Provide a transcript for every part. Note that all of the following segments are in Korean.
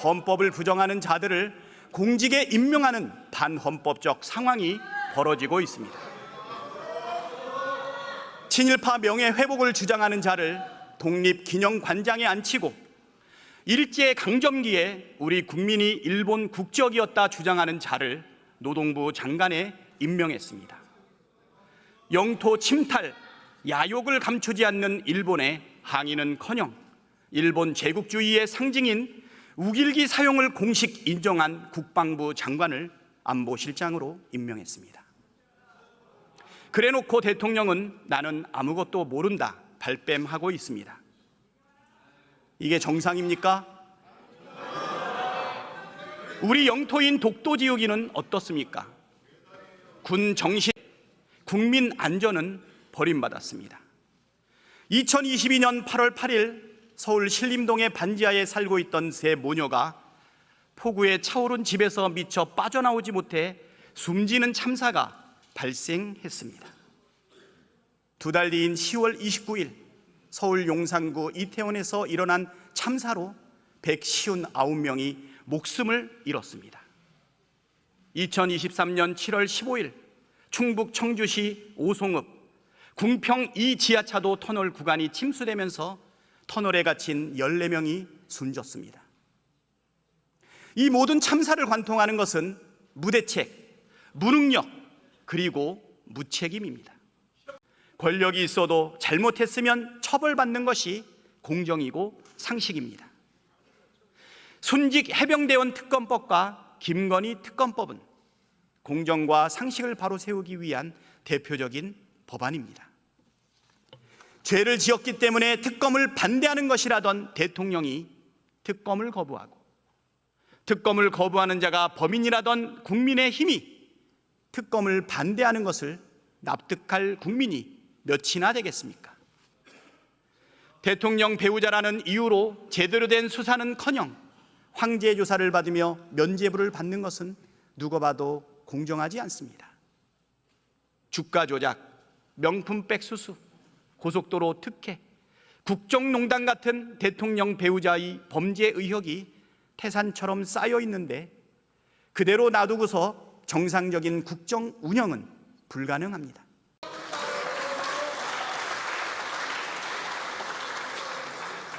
헌법을 부정하는 자들을 공직에 임명하는 반헌법적 상황이 벌어지고 있습니다. 친일파 명예회복을 주장하는 자를 독립기념관장에 앉히고 일제강점기에 우리 국민이 일본 국적이었다 주장하는 자를 노동부 장관에 임명했습니다. 영토 침탈, 야욕을 감추지 않는 일본에 항의는커녕 일본 제국주의의 상징인 우길기 사용을 공식 인정한 국방부 장관을 안보실장으로 임명했습니다. 그래놓고 대통령은 나는 아무것도 모른다 발뺌하고 있습니다. 이게 정상입니까? 우리 영토인 독도지우기는 어떻습니까? 군 정신, 국민 안전은 버림받았습니다. 2022년 8월 8일 서울 신림동의 반지하에 살고 있던 세 모녀가 폭우에 차오른 집에서 미처 빠져나오지 못해 숨지는 참사가 발생했습니다. 두 달 뒤인 10월 29일 서울 용산구 이태원에서 일어난 참사로 159명이 목숨을 잃었습니다. 2023년 7월 15일 충북 청주시 오송읍 궁평 2 지하차도 터널 구간이 침수되면서 터널에 갇힌 14명이 숨졌습니다. 이 모든 참사를 관통하는 것은 무대책, 무능력, 그리고 무책임입니다. 권력이 있어도 잘못했으면 처벌받는 것이 공정이고 상식입니다. 순직 해병대원 특검법과 김건희 특검법은 공정과 상식을 바로 세우기 위한 대표적인 법안입니다. 죄를 지었기 때문에 특검을 반대하는 것이라던 대통령이 특검을 거부하고 특검을 거부하는 자가 범인이라던 국민의힘이 특검을 반대하는 것을 납득할 국민이 몇이나 되겠습니까? 대통령 배우자라는 이유로 제대로 된 수사는커녕 황제 조사를 받으며 면죄부를 받는 것은 누가 봐도 공정하지 않습니다. 주가 조작, 명품백 수수, 고속도로 특혜, 국정농단 같은 대통령 배우자의 범죄 의혹이 태산처럼 쌓여 있는데 그대로 놔두고서 정상적인 국정 운영은 불가능합니다.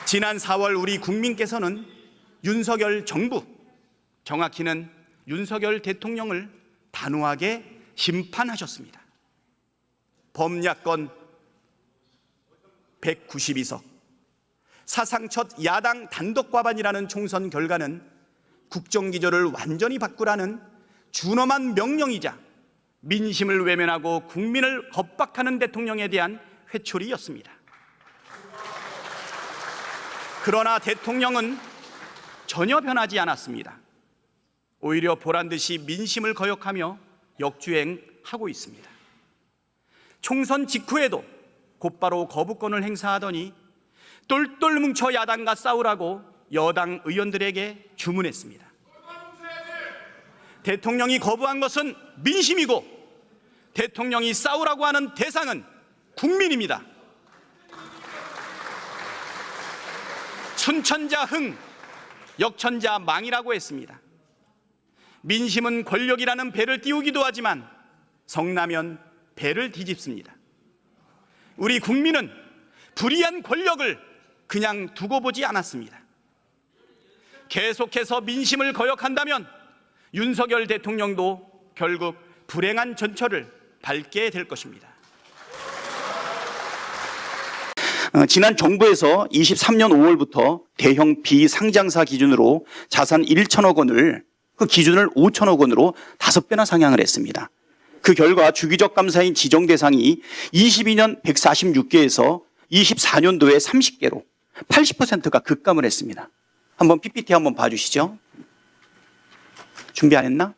지난 4월 우리 국민께서는 윤석열 정부, 정확히는 윤석열 대통령을 단호하게 심판하셨습니다. 범야권 192석, 사상 첫 야당 단독 과반이라는 총선 결과는 국정기조를 완전히 바꾸라는 준엄한 명령이자 민심을 외면하고 국민을 겁박하는 대통령에 대한 회초리였습니다. 그러나 대통령은 전혀 변하지 않았습니다. 오히려 보란듯이 민심을 거역하며 역주행하고 있습니다. 총선 직후에도 곧바로 거부권을 행사하더니 똘똘 뭉쳐 야당과 싸우라고 여당 의원들에게 주문했습니다. 대통령이 거부한 것은 민심이고 대통령이 싸우라고 하는 대상은 국민입니다. 순천자 흥, 역천자 망이라고 했습니다. 민심은 권력이라는 배를 띄우기도 하지만 성나면 배를 뒤집습니다. 우리 국민은 불의한 권력을 그냥 두고 보지 않았습니다. 계속해서 민심을 거역한다면 윤석열 대통령도 결국 불행한 전철을 밟게 될 것입니다. 지난 정부에서 23년 5월부터 대형 비상장사 기준으로 자산 1천억 원을 그 기준을 5천억 원으로 5배나 상향을 했습니다. 그 결과 주기적 감사인 지정 대상이 22년 146개에서 24년도에 30개로 80%가 급감을 했습니다. 한번 PPT 한번 봐주시죠. 준비 안 했나?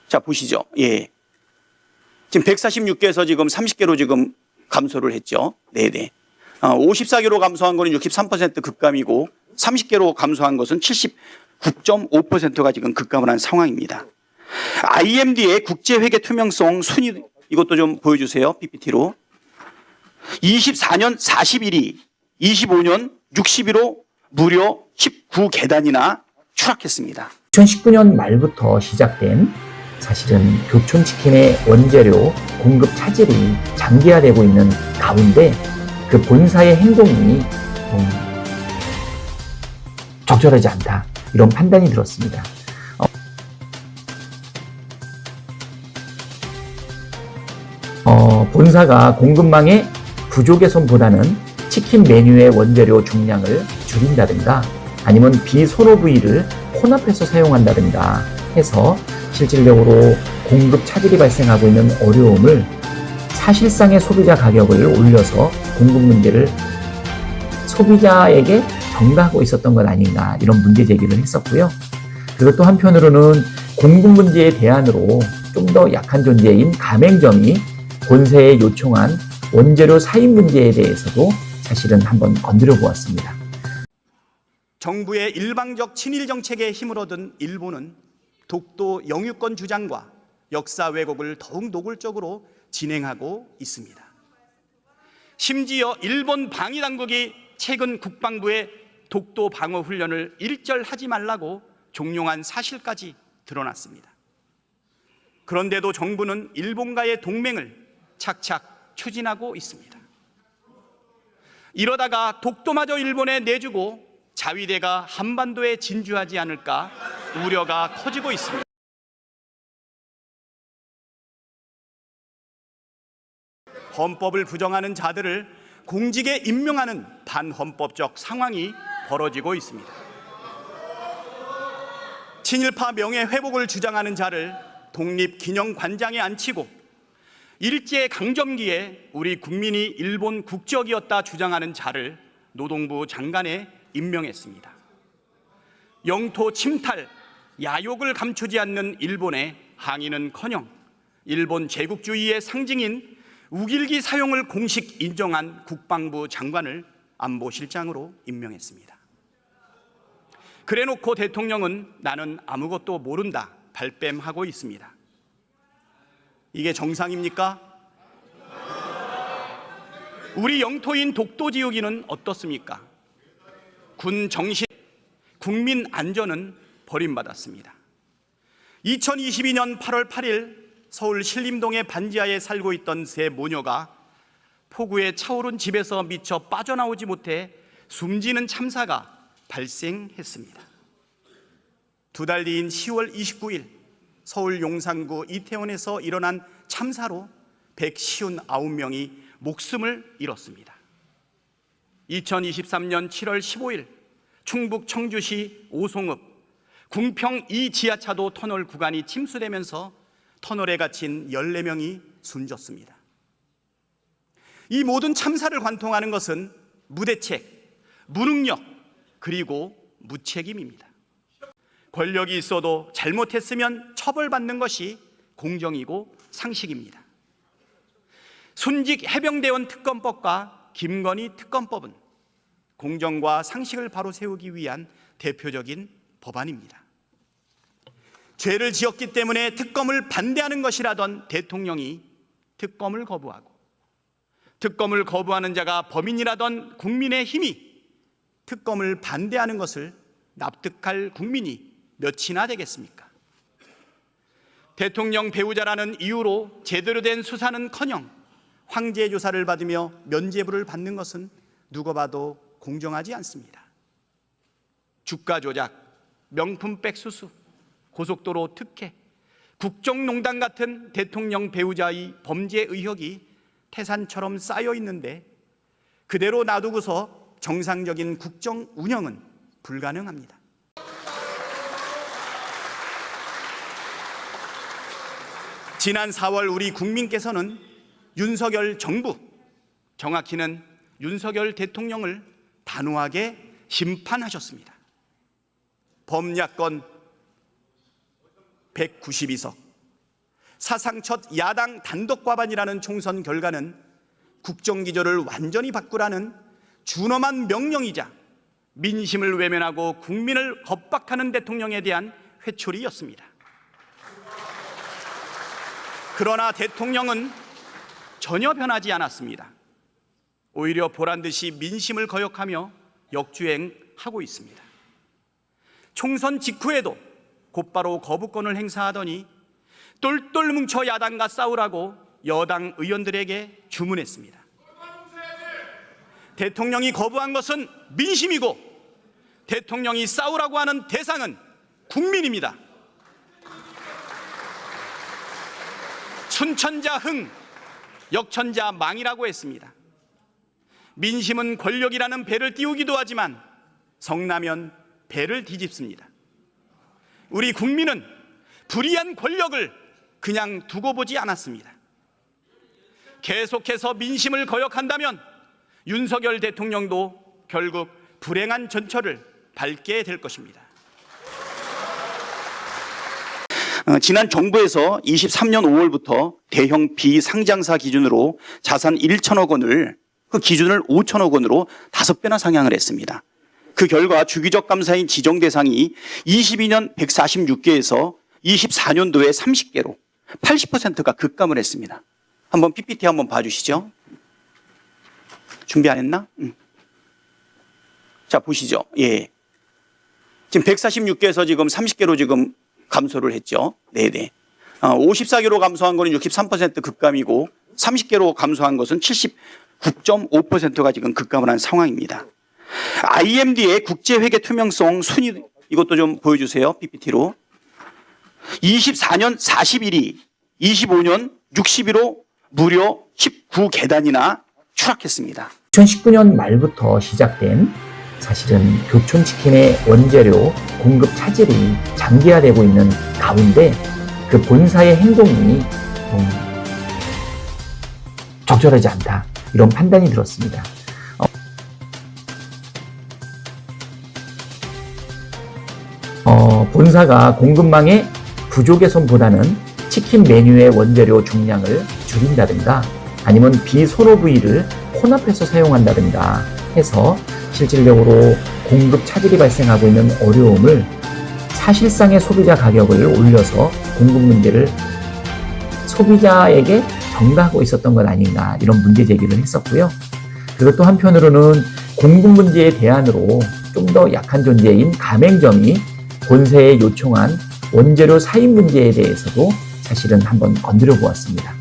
자, 보시죠. 예. 지금 146개에서 지금 30개로 지금 감소를 했죠. 네네. 54개로 감소한 거는 63% 급감이고 30개로 감소한 것은 79.5%가 지금 급감을 한 상황입니다. IMD의 국제회계 투명성 순위 이것도 좀 보여주세요. PPT로. 24년 41위, 25년 60위로 무려 19계단이나 추락했습니다. 2019년 말부터 시작된 사실은 교촌치킨의 원재료 공급 차질이 장기화되고 있는 가운데 그 본사의 행동이 적절하지 않다, 이런 판단이 들었습니다. 본사가 공급망의 부족 개선보다는 치킨 메뉴의 원재료 중량을 줄인다든가 아니면 비선호 부위를 혼합해서 사용한다든가 해서 실질적으로 공급 차질이 발생하고 있는 어려움을, 사실상의 소비자 가격을 올려서 공급 문제를 소비자에게 전가하고 있었던 것 아닌가, 이런 문제 제기를 했었고요. 그리고 또 한편으로는 공급 문제의 대안으로 좀 더 약한 존재인 가맹점이 본사에 요청한 원재료 사입 문제에 대해서도 사실은 한번 건드려 보았습니다. 정부의 일방적 친일 정책에 힘을 얻은 일본은 독도 영유권 주장과 역사 왜곡을 더욱 노골적으로 진행하고 있습니다. 심지어 일본 방위당국이 최근 국방부에 독도 방어 훈련을 일절하지 말라고 종용한 사실까지 드러났습니다. 그런데도 정부는 일본과의 동맹을 착착 추진하고 있습니다. 이러다가 독도마저 일본에 내주고 자위대가 한반도에 진주하지 않을까 우려가 커지고 있습니다. 헌법을 부정하는 자들을 공직에 임명하는 반헌법적 상황이 벌어지고 있습니다. 친일파 명예회복을 주장하는 자를 독립기념관장에 앉히고 일제강점기에 우리 국민이 일본 국적이었다 주장하는 자를 노동부 장관에 임명했습니다. 영토 침탈, 야욕을 감추지 않는 일본의 항의는커녕 일본 제국주의의 상징인 우길기 사용을 공식 인정한 국방부 장관을 안보실장으로 임명했습니다. 그래놓고 대통령은 나는 아무것도 모른다 발뺌하고 있습니다. 이게 정상입니까? 우리 영토인 독도지우기는 어떻습니까? 군 정신, 국민 안전은 버림받았습니다. 2022년 8월 8일 서울 신림동의 반지하에 살고 있던 세 모녀가 폭우에 차오른 집에서 미처 빠져나오지 못해 숨지는 참사가 발생했습니다. 두 달 뒤인 10월 29일 서울 용산구 이태원에서 일어난 참사로 159명이 목숨을 잃었습니다. 2023년 7월 15일 충북 청주시 오송읍 궁평 2 지하차도 터널 구간이 침수되면서 터널에 갇힌 14명이 숨졌습니다. 이 모든 참사를 관통하는 것은 무대책, 무능력, 그리고 무책임입니다. 권력이 있어도 잘못했으면 처벌받는 것이 공정이고 상식입니다. 순직 해병대원 특검법과 김건희 특검법은 공정과 상식을 바로 세우기 위한 대표적인 법안입니다. 죄를 지었기 때문에 특검을 반대하는 것이라던 대통령이 특검을 거부하고 특검을 거부하는 자가 범인이라던 국민의힘이 특검을 반대하는 것을 납득할 국민이 몇이나 되겠습니까? 대통령 배우자라는 이유로 제대로 된 수사는커녕 황제 조사를 받으며 면죄부를 받는 것은 누가 봐도 공정하지 않습니다. 주가 조작, 명품백 수수, 고속도로 특혜, 국정농단 같은 대통령 배우자의 범죄 의혹이 태산처럼 쌓여 있는데 그대로 놔두고서 정상적인 국정 운영은 불가능합니다. 지난 4월 우리 국민께서는 윤석열 정부, 정확히는 윤석열 대통령을 단호하게 심판하셨습니다. 범야권 192석, 사상 첫 야당 단독 과반이라는 총선 결과는 국정기조를 완전히 바꾸라는 준엄한 명령이자 민심을 외면하고 국민을 겁박하는 대통령에 대한 회초리였습니다. 그러나 대통령은 전혀 변하지 않았습니다. 오히려 보란듯이 민심을 거역하며 역주행하고 있습니다. 총선 직후에도 곧바로 거부권을 행사하더니 똘똘 뭉쳐 야당과 싸우라고 여당 의원들에게 주문했습니다. 대통령이 거부한 것은 민심이고 대통령이 싸우라고 하는 대상은 국민입니다. 춘천자 흥, 역천자 망이라고 했습니다. 민심은 권력이라는 배를 띄우기도 하지만 성나면 배를 뒤집습니다. 우리 국민은 불의한 권력을 그냥 두고 보지 않았습니다. 계속해서 민심을 거역한다면 윤석열 대통령도 결국 불행한 전철을 밟게 될 것입니다. 지난 정부에서 23년 5월부터 대형 비상장사 기준으로 자산 1천억 원을 그 기준을 5천억 원으로 5배나 상향을 했습니다. 그 결과 주기적 감사인 지정 대상이 22년 146개에서 24년도에 30개로 80%가 급감을 했습니다. 한번 PPT 한번 봐주시죠. 준비 안 했나? 자, 보시죠. 예. 지금 146개에서 지금 30개로 지금 감소를 했죠. 네네. 54개로 감소한 거는 63% 급감이고 30개로 감소한 것은 79.5%가 지금 급감을 한 상황입니다. IMD의 국제회계 투명성 순위 이것도 좀 보여주세요. PPT로. 24년 41위, 25년 60위로 무려 19계단이나 추락했습니다. 2019년 말부터 시작된 사실은 교촌치킨의 원재료 공급 차질이 장기화되고 있는 가운데 그 본사의 행동이 적절하지 않다, 이런 판단이 들었습니다. 본사가 공급망의 부족 개선보다는 치킨 메뉴의 원재료 중량을 줄인다든가 아니면 비선호 부위를 혼합해서 사용한다든가 해서 실질적으로 공급 차질이 발생하고 있는 어려움을 사실상의 소비자 가격을 올려서 공급 문제를 소비자에게 전가하고 있었던 것 아닌가, 이런 문제 제기를 했었고요. 그리고 또 한편으로는 공급 문제의 대안으로 좀 더 약한 존재인 가맹점이 본사에 요청한 원재료 사입 문제에 대해서도 사실은 한번 건드려 보았습니다.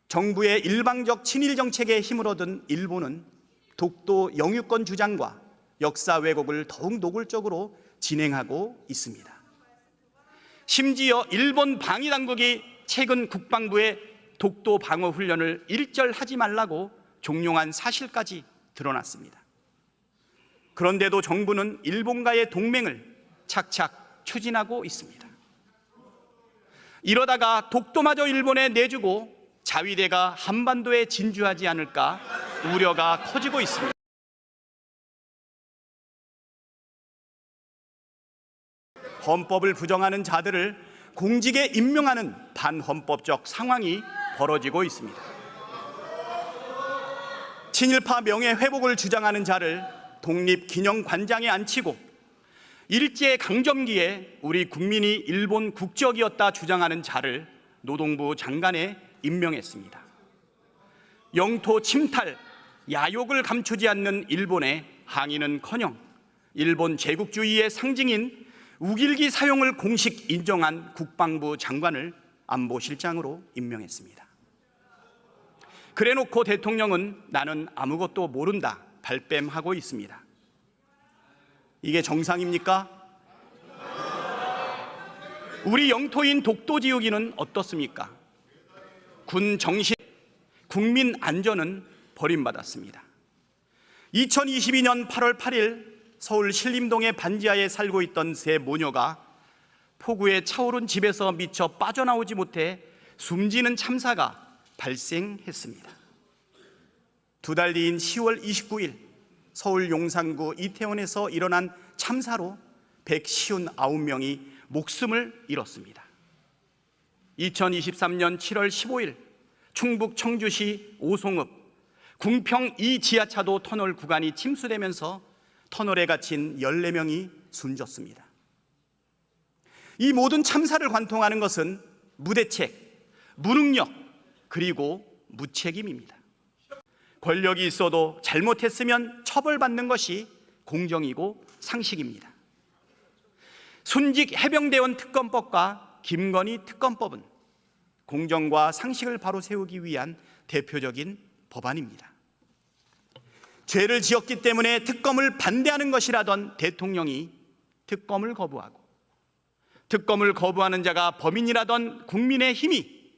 정부의 일방적 친일 정책에 힘을 얻은 일본은 독도 영유권 주장과 역사 왜곡을 더욱 노골적으로 진행하고 있습니다. 심지어 일본 방위 당국이 최근 국방부에 독도 방어 훈련을 일절하지 말라고 종용한 사실까지 드러났습니다. 그런데도 정부는 일본과의 동맹을 착착 추진하고 있습니다. 이러다가 독도마저 일본에 내주고 자위대가 한반도에 진주하지 않을까 우려가 커지고 있습니다. 헌법을 부정하는 자들을 공직에 임명하는 반헌법적 상황이 벌어지고 있습니다. 친일파 명예회복을 주장하는 자를 독립기념관장에 앉히고 일제강점기에 우리 국민이 일본 국적이었다 주장하는 자를 노동부 장관에 임명했습니다. 영토 침탈, 야욕을 감추지 않는 일본의 항의는커녕 일본 제국주의의 상징인 우길기 사용을 공식 인정한 국방부 장관을 안보실장으로 임명했습니다. 그래놓고 대통령은 나는 아무것도 모른다 발뺌하고 있습니다. 이게 정상입니까? 우리 영토인 독도 지우기는 어떻습니까? 군 정신, 국민 안전은 버림받았습니다. 2022년 8월 8일 서울 신림동의 반지하에 살고 있던 세 모녀가 폭우에 차오른 집에서 미처 빠져나오지 못해 숨지는 참사가 발생했습니다. 두 달 뒤인 10월 29일 서울 용산구 이태원에서 일어난 참사로 159명이 목숨을 잃었습니다. 2023년 7월 15일 충북 청주시 오송읍 궁평 2 지하차도 터널 구간이 침수되면서 터널에 갇힌 14명이 숨졌습니다. 이 모든 참사를 관통하는 것은 무대책, 무능력, 그리고 무책임입니다. 권력이 있어도 잘못했으면 처벌받는 것이 공정이고 상식입니다. 순직 해병대원 특검법과 김건희 특검법은 공정과 상식을 바로 세우기 위한 대표적인 법안입니다. 죄를 지었기 때문에 특검을 반대하는 것이라던 대통령이 특검을 거부하고, 특검을 거부하는 자가 범인이라던 국민의힘이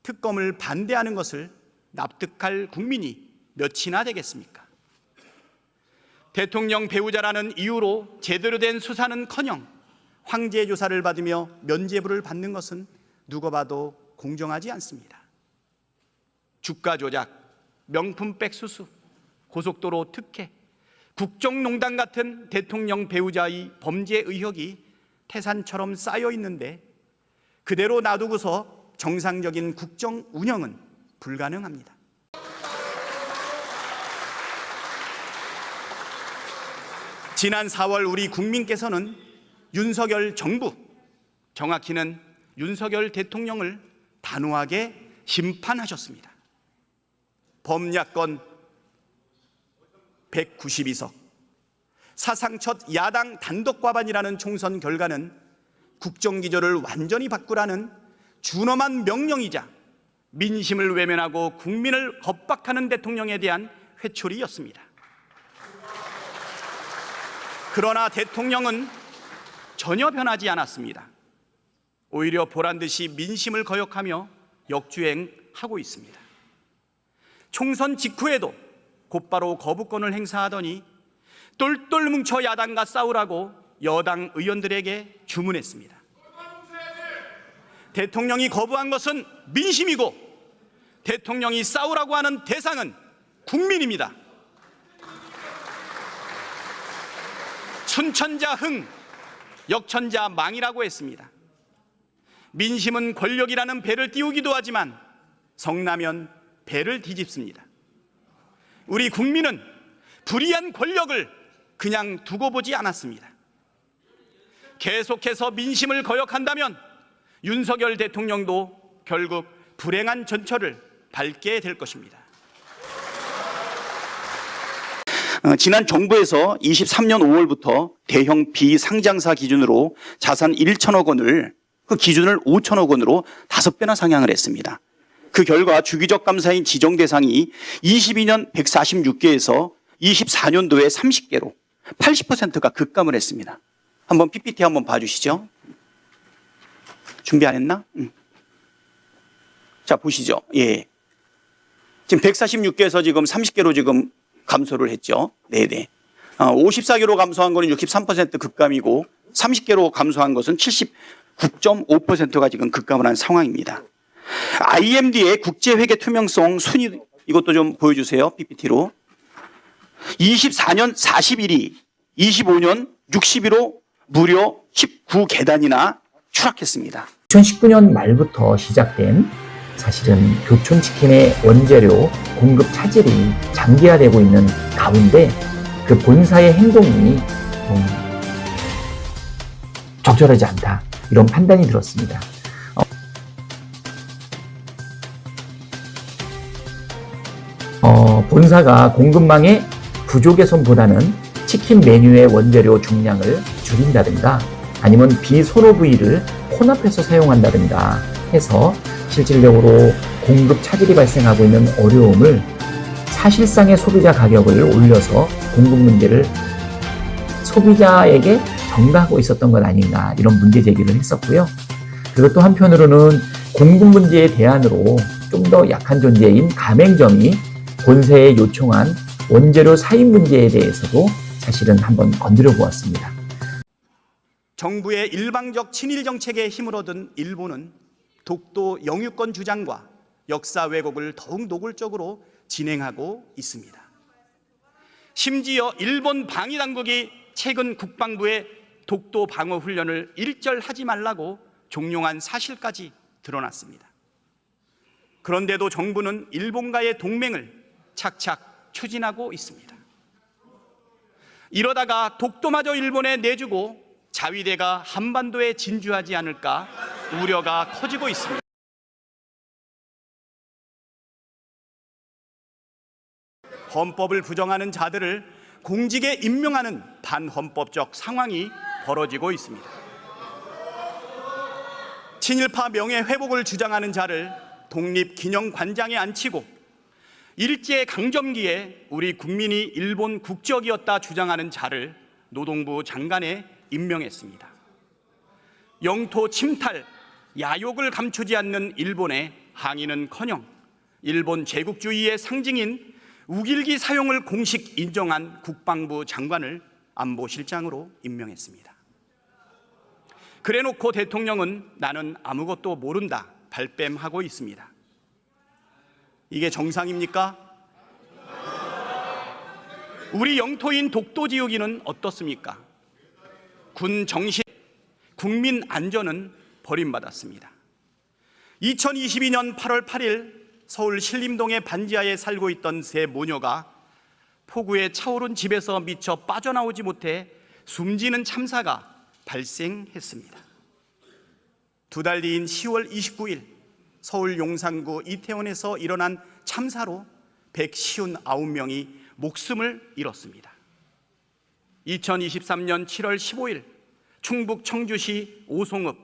특검을 반대하는 것을 납득할 국민이 몇이나 되겠습니까? 대통령 배우자라는 이유로 제대로 된 수사는커녕 황제 조사를 받으며 면죄부를 받는 것은 누가 봐도 공정하지 않습니다. 주가 조작, 명품백 수수, 고속도로 특혜, 국정농단 같은 대통령 배우자의 범죄 의혹이 태산처럼 쌓여 있는데 그대로 놔두고서 정상적인 국정 운영은 불가능합니다. 지난 4월 우리 국민께서는 윤석열 정부, 정확히는 윤석열 대통령을 단호하게 심판하셨습니다. 범야권 192석, 사상 첫 야당 단독 과반이라는 총선 결과는 국정기조를 완전히 바꾸라는 준엄한 명령이자 민심을 외면하고 국민을 겁박하는 대통령에 대한 회초리였습니다. 그러나 대통령은 전혀 변하지 않았습니다. 오히려 보란듯이 민심을 거역하며 역주행하고 있습니다. 총선 직후에도 곧바로 거부권을 행사하더니 똘똘 뭉쳐 야당과 싸우라고 여당 의원들에게 주문했습니다. 대통령이 거부한 것은 민심이고 대통령이 싸우라고 하는 대상은 국민입니다. 춘천자 흥, 역천자 망이라고 했습니다. 민심은 권력이라는 배를 띄우기도 하지만 성나면 배를 뒤집습니다. 우리 국민은 불의한 권력을 그냥 두고 보지 않았습니다. 계속해서 민심을 거역한다면 윤석열 대통령도 결국 불행한 전철을 밟게 될 것입니다. 지난 정부에서 23년 5월부터 대형 비상장사 기준으로 자산 1천억 원을 그 기준을 5천억 원으로 5배나 상향을 했습니다. 그 결과 주기적 감사인 지정 대상이 22년 146개에서 24년도에 30개로 80%가 급감을 했습니다. 한번 PPT 한번 봐주시죠. 준비 안 했나? 자, 보시죠. 예. 지금 146개에서 지금 30개로 지금 감소를 했죠. 네네. 54개로 감소한 거는 63% 급감이고 30개로 감소한 것은 79.5%가 지금 급감을 한 상황입니다. IMD의 국제회계 투명성 순위 이것도 좀 보여주세요. PPT로. 24년 41위, 25년 60위로 무려 19계단이나 추락했습니다. 2019년 말부터 시작된 사실은 교촌치킨의 원재료 공급 차질이 장기화되고 있는 가운데 그 본사의 행동이 적절하지 않다, 이런 판단이 들었습니다. 본사가 공급망의 부족 개선보다는 치킨 메뉴의 원재료 중량을 줄인다든가 아니면 비선호 부위를 혼합해서 사용한다든가 해서 실질적으로 공급 차질이 발생하고 있는 어려움을 사실상의 소비자 가격을 올려서 공급 문제를 소비자에게 전가하고 있었던 것 아닌가, 이런 문제 제기를 했었고요. 그리고 또 한편으로는 공급 문제의 대안으로 좀 더 약한 존재인 가맹점이 본사에 요청한 원재료 사입 문제에 대해서도 사실은 한번 건드려 보았습니다. 정부의 일방적 친일 정책에 힘을 얻은 일본은 독도 영유권 주장과 역사 왜곡을 더욱 노골적으로 진행하고 있습니다. 심지어 일본 방위당국이 최근 국방부에 독도 방어 훈련을 일절하지 말라고 종용한 사실까지 드러났습니다. 그런데도 정부는 일본과의 동맹을 착착 추진하고 있습니다. 이러다가 독도마저 일본에 내주고 자위대가 한반도에 진주하지 않을까 우려가 커지고 있습니다. 헌법을 부정하는 자들을 공직에 임명하는 반헌법적 상황이 벌어지고 있습니다. 친일파 명예회복을 주장하는 자를 독립기념관장에 앉히고 일제강점기에 우리 국민이 일본 국적이었다 주장하는 자를 노동부 장관에 임명했습니다. 영토 침탈, 야욕을 감추지 않는 일본의 항의는커녕 일본 제국주의의 상징인 우길기 사용을 공식 인정한 국방부 장관을 안보실장으로 임명했습니다. 그래놓고 대통령은 나는 아무것도 모른다 발뺌하고 있습니다. 이게 정상입니까? 우리 영토인 독도지우기는 어떻습니까? 군 정신, 국민 안전은 버림받았습니다. 2022년 8월 8일 서울 신림동의 반지하에 살고 있던 세 모녀가 폭우에 차오른 집에서 미처 빠져나오지 못해 숨지는 참사가 발생했습니다. 두 달 뒤인 10월 29일 서울 용산구 이태원에서 일어난 참사로 159명이 목숨을 잃었습니다. 2023년 7월 15일 충북 청주시 오송읍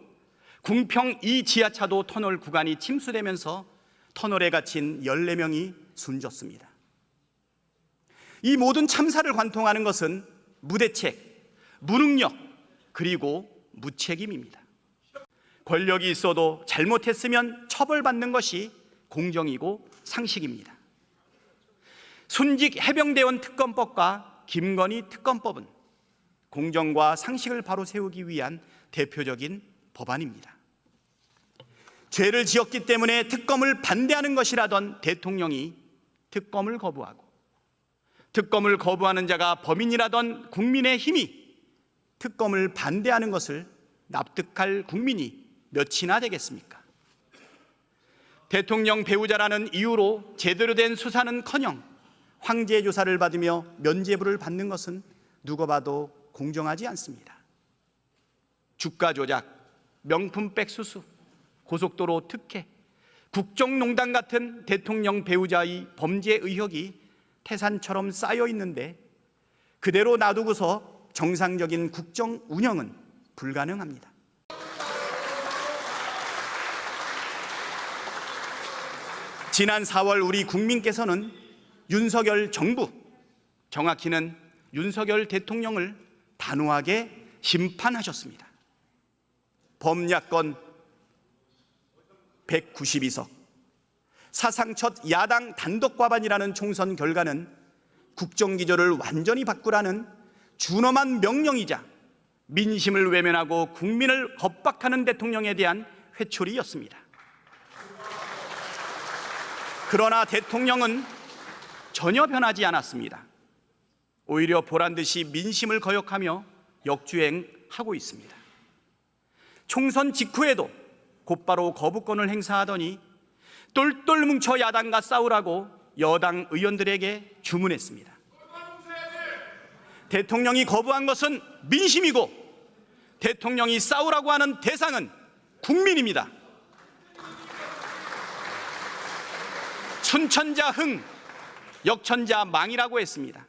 궁평 2 지하차도 터널 구간이 침수되면서 터널에 갇힌 14명이 숨졌습니다. 이 모든 참사를 관통하는 것은 무대책, 무능력, 그리고 무책임입니다. 권력이 있어도 잘못했으면 처벌받는 것이 공정이고 상식입니다. 순직 해병대원 특검법과 김건희 특검법은 공정과 상식을 바로 세우기 위한 대표적인 법안입니다. 죄를 지었기 때문에 특검을 반대하는 것이라던 대통령이 특검을 거부하고 특검을 거부하는 자가 범인이라던 국민의힘이 특검을 반대하는 것을 납득할 국민이 몇이나 되겠습니까? 대통령 배우자라는 이유로 제대로 된 수사는커녕 황제 조사를 받으며 면죄부를 받는 것은 누가 봐도 공정하지 않습니다. 주가 조작, 명품백 수수, 고속도로 특혜, 국정농단 같은 대통령 배우자의 범죄 의혹이 태산처럼 쌓여 있는데 그대로 놔두고서 정상적인 국정 운영은 불가능합니다. 지난 4월 우리 국민께서는 윤석열 정부, 정확히는 윤석열 대통령을 단호하게 심판하셨습니다. 범야권 192석, 사상 첫 야당 단독 과반이라는 총선 결과는 국정기조를 완전히 바꾸라는 준엄한 명령이자 민심을 외면하고 국민을 겁박하는 대통령에 대한 회초리였습니다. 그러나 대통령은 전혀 변하지 않았습니다. 오히려 보란듯이 민심을 거역하며 역주행하고 있습니다. 총선 직후에도 곧바로 거부권을 행사하더니 똘똘 뭉쳐 야당과 싸우라고 여당 의원들에게 주문했습니다. 대통령이 거부한 것은 민심이고 대통령이 싸우라고 하는 대상은 국민입니다. 춘천자 흥, 역천자 망이라고 했습니다.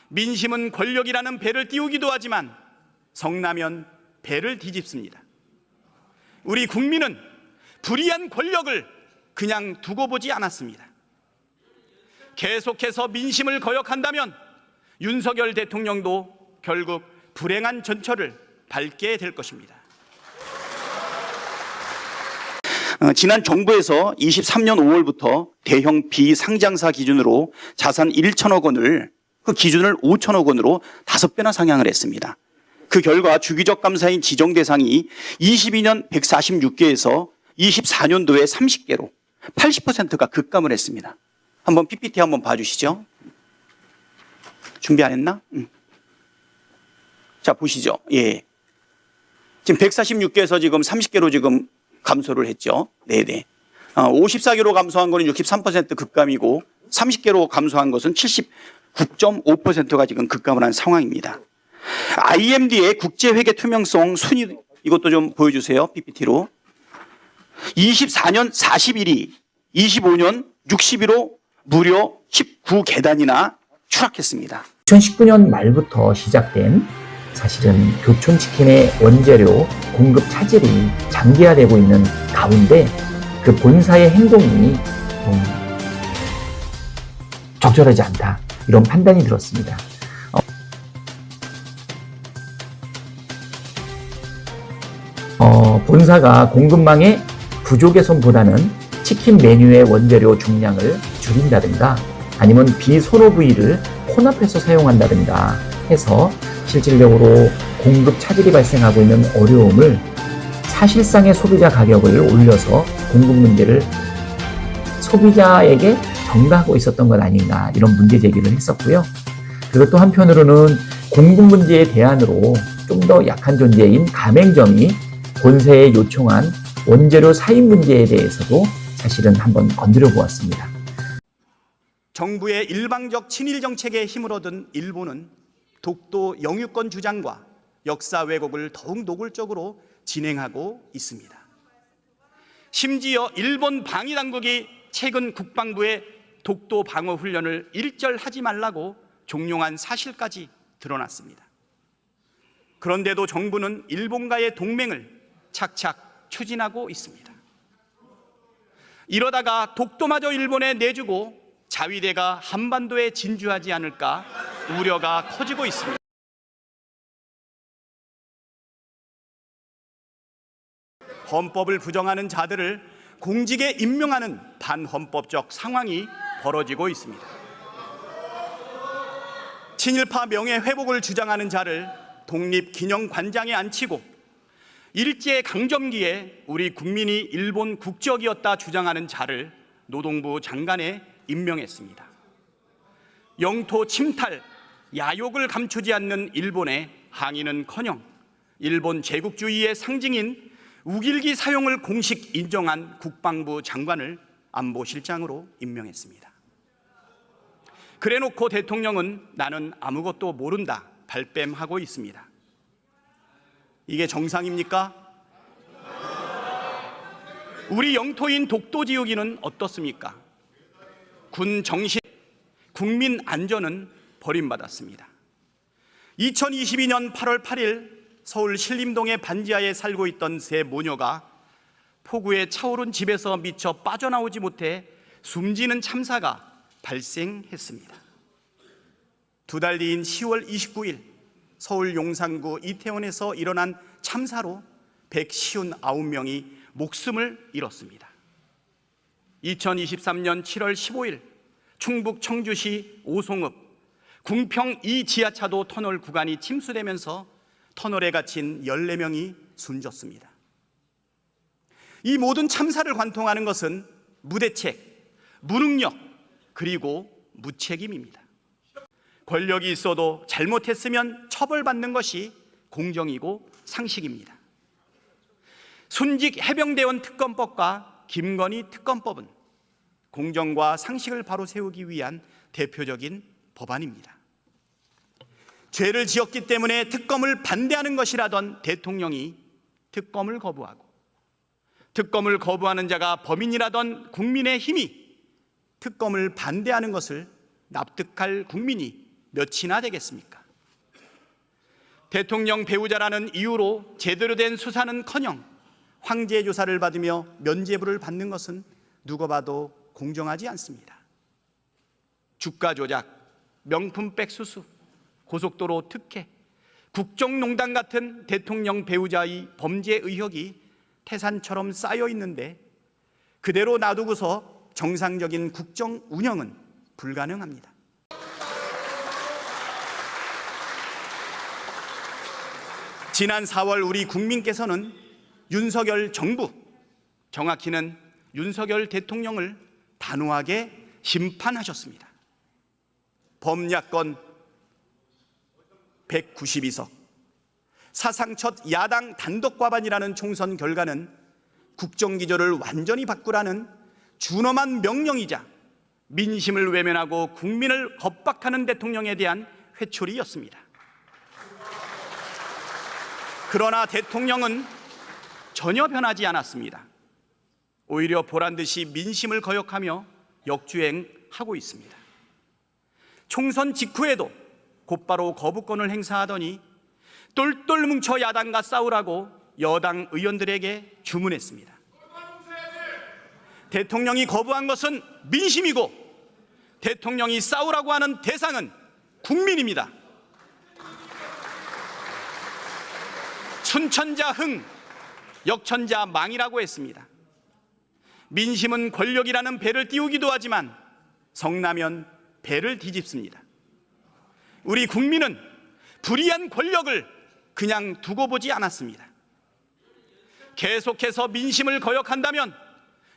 민심은 권력이라는 배를 띄우기도 하지만 성나면 배를 뒤집습니다. 우리 국민은 불의한 권력을 그냥 두고 보지 않았습니다. 계속해서 민심을 거역한다면 윤석열 대통령도 결국 불행한 전철을 밟게 될 것입니다. 지난 정부에서 23년 5월부터 대형 비상장사 기준으로 자산 1천억 원을 그 기준을 5천억 원으로 5배나 상향을 했습니다. 그 결과 주기적 감사인 지정 대상이 22년 146개에서 24년도에 30개로 80%가 급감을 했습니다. 한번 PPT 한번 봐주시죠. 준비 안 했나? 자, 보시죠. 예. 지금 146개에서 지금 30개로 지금 감소를 했죠. 네네. 54개로 감소한 거는 63% 급감이고 30개로 감소한 것은 79.5%가 지금 급감을 한 상황입니다. IMD의 국제회계 투명성 순위 이것도 좀 보여주세요. PPT로. 24년 41위, 25년 60위로 무려 19계단이나 추락했습니다. 2019년 말부터 시작된 사실은 교촌치킨의 원재료 공급 차질이 장기화되고 있는 가운데 그 본사의 행동이 적절하지 않다, 이런 판단이 들었습니다. 본사가 공급망의 부족 개선보다는 치킨 메뉴의 원재료 중량을 줄인다든가 아니면 비선호 부위를 혼합해서 사용한다든가 해서 실질적으로 공급 차질이 발생하고 있는 어려움을, 사실상의 소비자 가격을 올려서 공급 문제를 소비자에게 전가하고 있었던 것 아닌가, 이런 문제 제기를 했었고요. 그리고 또 한편으로는 공급 문제의 대안으로 좀 더 약한 존재인 가맹점이 본사에 요청한 원재료 사입 문제에 대해서도 사실은 한번 건드려 보았습니다. 정부의 일방적 친일 정책에 힘을 얻은 일본은 독도 영유권 주장과 역사 왜곡을 더욱 노골적으로 진행하고 있습니다. 심지어 일본 방위당국이 최근 국방부에 독도 방어 훈련을 일절하지 말라고 종용한 사실까지 드러났습니다. 그런데도 정부는 일본과의 동맹을 착착 추진하고 있습니다. 이러다가 독도마저 일본에 내주고 자위대가 한반도에 진주하지 않을까 우려가 커지고 있습니다. 헌법을 부정하는 자들을 공직에 임명하는 반헌법적 상황이 벌어지고 있습니다. 친일파 명예회복을 주장하는 자를 독립기념관장에 앉히고 일제강점기에 우리 국민이 일본 국적이었다 주장하는 자를 노동부 장관에 임명했습니다. 영토 침탈, 야욕을 감추지 않는 일본의 항의는커녕 일본 제국주의의 상징인 우길기 사용을 공식 인정한 국방부 장관을 안보실장으로 임명했습니다. 그래놓고 대통령은 나는 아무것도 모른다 발뺌하고 있습니다. 이게 정상입니까? 우리 영토인 독도 지우기는 어떻습니까? 군 정신, 국민 안전은 버림받았습니다. 2022년 8월 8일 서울 신림동의 반지하에 살고 있던 세 모녀가 폭우에 차오른 집에서 미처 빠져나오지 못해 숨지는 참사가 발생했습니다. 두 달 뒤인 10월 29일 서울 용산구 이태원에서 일어난 참사로 159명이 목숨을 잃었습니다. 2023년 7월 15일 충북 청주시 오송읍 궁평 2 지하차도 터널 구간이 침수되면서 터널에 갇힌 14명이 숨졌습니다. 이 모든 참사를 관통하는 것은 무대책, 무능력, 그리고 무책임입니다. 권력이 있어도 잘못했으면 처벌받는 것이 공정이고 상식입니다. 순직 해병대원 특검법과 김건희 특검법은 공정과 상식을 바로 세우기 위한 대표적인 법안입니다. 죄를 지었기 때문에 특검을 반대하는 것이라던 대통령이 특검을 거부하고 특검을 거부하는 자가 범인이라던 국민의힘이 특검을 반대하는 것을 납득할 국민이 몇이나 되겠습니까? 대통령 배우자라는 이유로 제대로 된 수사는커녕 황제 조사를 받으며 면죄부를 받는 것은 누가 봐도 공정하지 않습니다. 주가 조작, 명품백 수수, 고속도로 특혜, 국정농단 같은 대통령 배우자의 범죄 의혹이 태산처럼 쌓여 있는데 그대로 놔두고서 정상적인 국정 운영은 불가능합니다. 지난 4월 우리 국민께서는 윤석열 정부, 정확히는 윤석열 대통령을 단호하게 심판하셨습니다. 범야권 192석, 사상 첫 야당 단독 과반이라는 총선 결과는 국정기조를 완전히 바꾸라는 준엄한 명령이자 민심을 외면하고 국민을 겁박하는 대통령에 대한 회초리였습니다. 그러나 대통령은 전혀 변하지 않았습니다. 오히려 보란듯이 민심을 거역하며 역주행하고 있습니다. 총선 직후에도 곧바로 거부권을 행사하더니 똘똘 뭉쳐 야당과 싸우라고 여당 의원들에게 주문했습니다. 대통령이 거부한 것은 민심이고 대통령이 싸우라고 하는 대상은 국민입니다. 춘천자 흥, 역천자 망이라고 했습니다. 민심은 권력이라는 배를 띄우기도 하지만 성나면 배를 뒤집습니다. 우리 국민은 불의한 권력을 그냥 두고 보지 않았습니다. 계속해서 민심을 거역한다면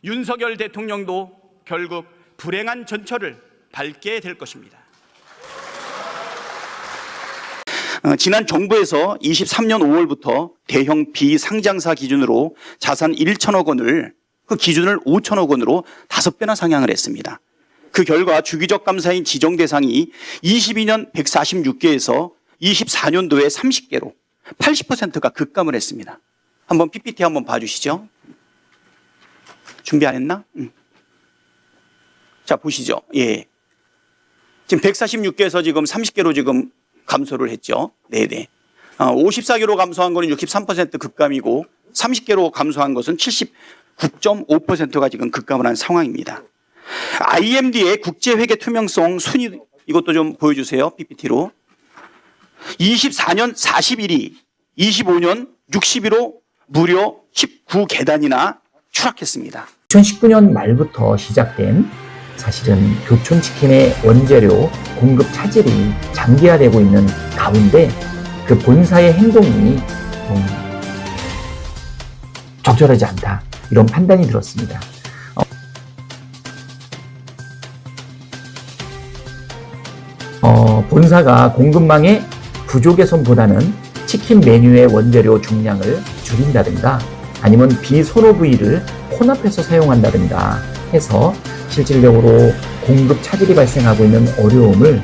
윤석열 대통령도 결국 불행한 전철을 밟게 될 것입니다. 지난 정부에서 23년 5월부터 대형 비상장사 기준으로 자산 1천억 원을 그 기준을 5천억 원으로 5배나 상향을 했습니다. 그 결과 주기적 감사인 지정 대상이 22년 146개에서 24년도에 30개로 80%가 급감을 했습니다. 한번 PPT 한번 봐주시죠. 준비 안 했나? 자, 보시죠. 예. 지금 146개에서 지금 30개로 지금 감소를 했죠. 네네. 54개로 감소한 거는 63% 급감이고 30개로 감소한 것은 79.5%가 지금 급감을 한 상황입니다. IMD의 국제회계 투명성 순위 이것도 좀 보여주세요. PPT로. 24년 41위, 25년 60위로 무려 19계단이나 추락했습니다. 2019년 말부터 시작된 사실은 교촌치킨의 원재료 공급 차질이 장기화되고 있는 가운데 그 본사의 행동이 적절하지 않다. 이런 판단이 들었습니다. 본사가 공급망의 부족 개선보다는 치킨 메뉴의 원재료 중량을 줄인다든가 아니면 비선호 부위를 혼합해서 사용한다든가 해서 실질적으로 공급 차질이 발생하고 있는 어려움을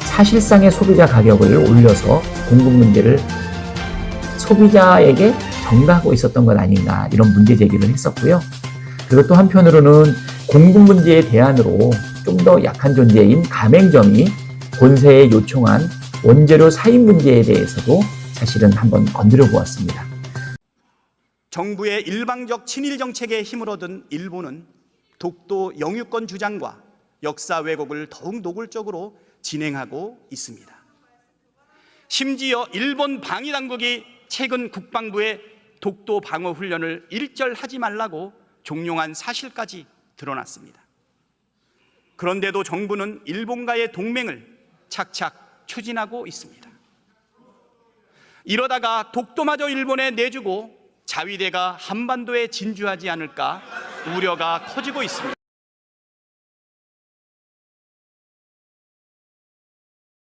사실상의 소비자 가격을 올려서 공급 문제를 소비자에게 전가하고 있었던 것 아닌가 이런 문제 제기를 했었고요. 그리고 또 한편으로는 공급 문제의 대안으로 좀 더 약한 존재인 가맹점이 본사에 요청한 원재료 사입 문제에 대해서도 사실은 한번 건드려 보았습니다. 정부의 일방적 친일 정책에 힘을 얻은 일본은 독도 영유권 주장과 역사 왜곡을 더욱 노골적으로 진행하고 있습니다. 심지어 일본 방위당국이 최근 국방부에 독도 방어 훈련을 일절하지 말라고 종용한 사실까지 드러났습니다. 그런데도 정부는 일본과의 동맹을 착착 추진하고 있습니다. 이러다가 독도마저 일본에 내주고 자위대가 한반도에 진주하지 않을까 우려가 커지고 있습니다.